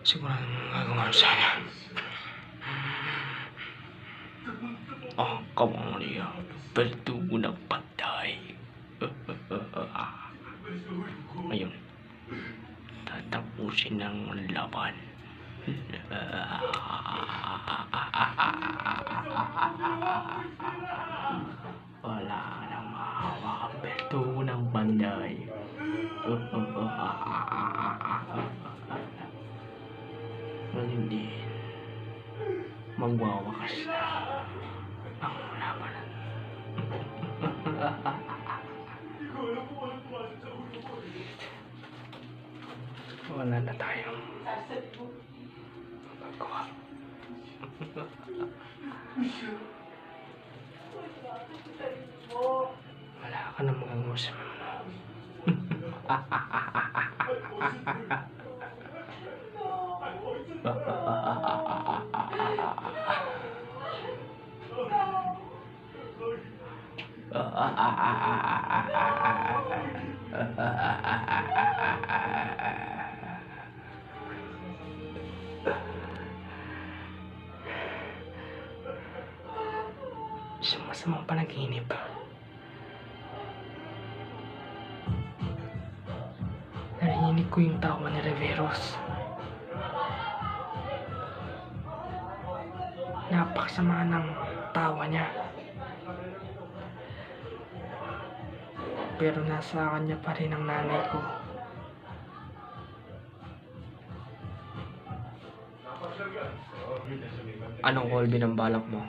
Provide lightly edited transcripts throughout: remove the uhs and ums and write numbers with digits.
Sigurado gagawa sana. Kamulia, bertugo ng patay. Ngayon, tatapusin ng laban. Wala nang mahawa ang bertugo ng panday. Ngayon din, magwawakas na ang laban. Wala na tayong magagawa. Wala ka na magagawa sa mga sa masamang panaginip. Narinig ko yung tawa ni Riveros. Napakasama ng tawa niya. Pero nasa kanya pa rin ang nanay ko. Anong Colby ng balak mo?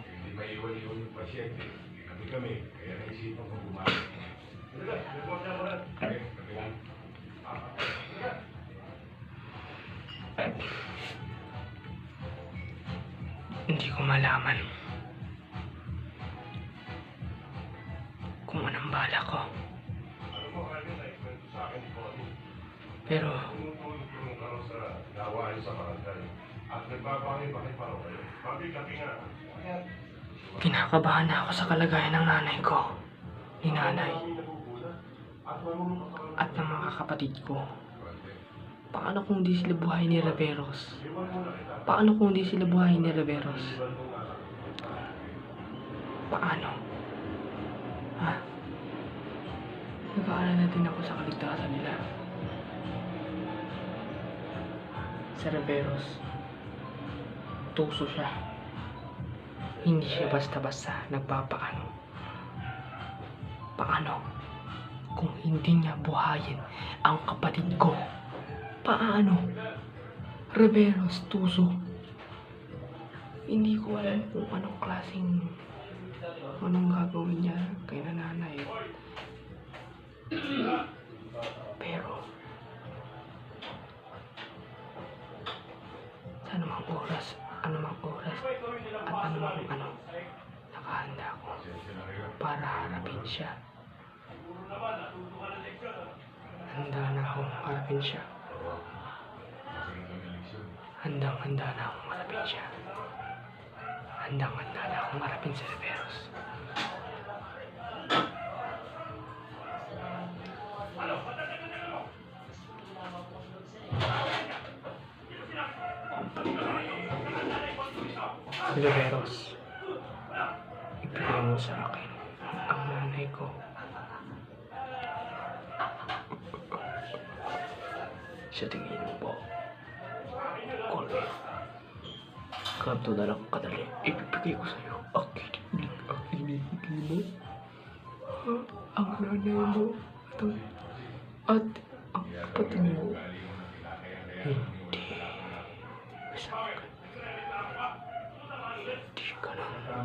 Hindi ko malaman kung anong balak ko. Pero kinakabahan na ako sa kalagayan ng nanay ko, ni nanay, at ng mga kapatid ko. Paano kung di sila buhay ni Riveros? Paano kung di sila buhay ni Riveros? Paano? Ha? Nag-aalala natin ako sa kaligtasan nila. Sa Riveros, tuso siya. Hindi siya basta-basta nagpapaano. Paano kung hindi niya buhayin ang kapatid ko? Paano? Riveros, tuso. Hindi ko alam kung anong gagawin niya kay nanay. Pero sa anumang oras at anumang nakahanda ako para harapin siya. Handa na akong harapin siya. Handang-handa na akong harapin siya. Handang-handa na akong harapin si Riveros. Riveros, ibigay mo sa akin ang nanay ko. Sa tingin mo po, Colby, kanto na lang kadali, ibibigay ko sa'yo ang hinihigli mo, ang nanay mo, at ang kapatid mo. Hindi masakit. Hindi ka lang. Hindi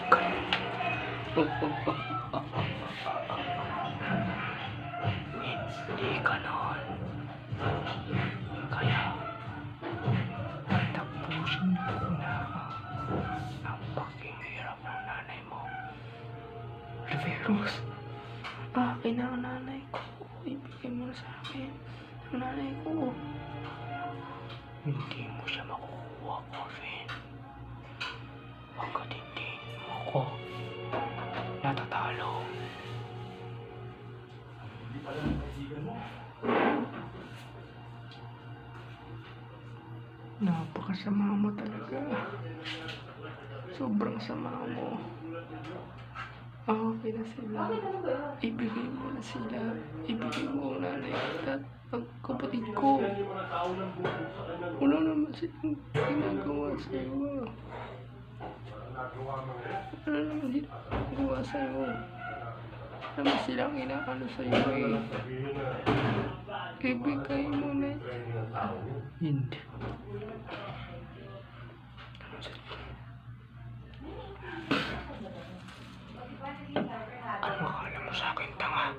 ka lang. Hindi ganon. Kaya tapusin ko na ang paghihirap ng nanay mo. Riveros, akin ang nanay ko. Ibigay mo na sa akin ang nanay ko. Hindi mo siya makukuha, Corvin. Pagkat hindi mo ko natatalo. Napakasama mo talaga. Sobrang sama mo. Okay na sila. Ibigay mo na sila. Ibigay mo ang nanay at ang kapatid ko. Wala naman silang ginagawa sa'yo. Wala naman ginagawa sa'yo. Wala naman silang inaano sa'yo eh. Ibigay mo na. Hindi. Ano akala mo sa akin, tanga?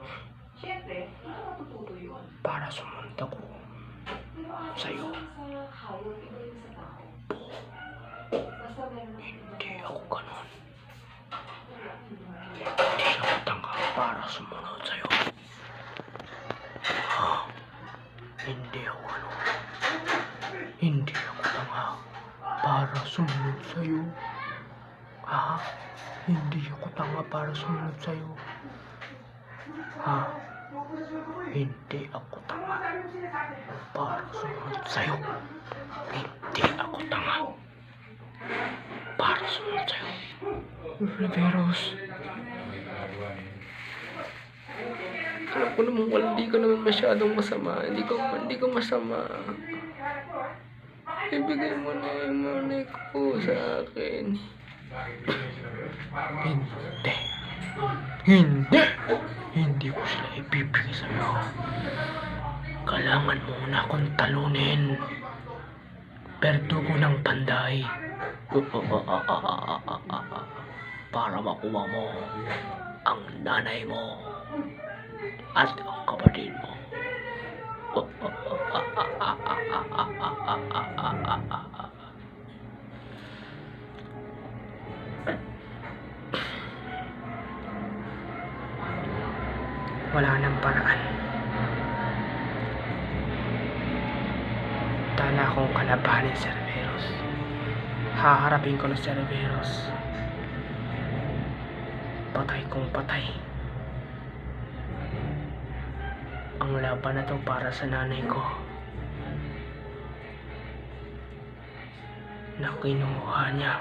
Para sumunod ako sa'yo. Hindi ako ganun. Hindi ako tanga para sumunod sa'yo. Hindi ako ganun. Hindi ako tanga para sumunod sa'yo. Hindi ako tanga para sumunod sa'yo. Hindi ako tanga para sumunod sa'yo. Hindi ako tanga para sumunod sa'yo. Riveros, alam ko naman hindi ka naman masyadong masama. Hindi ka masama. Ibigay mo na yung nanay ko sa akin. Hindi ko sila ibibigay sa'yo. Kailangan mo na akong talunin. Berdugo ng panday. Para makuha mo ang nanay mo at ang kapatid mo. Wala nang paraan. Tala akong kalabanin si Riveros. Haharapin ko na si Riveros. Patay kong patay. Ang laban na to para sa nanay ko na kinuha niya.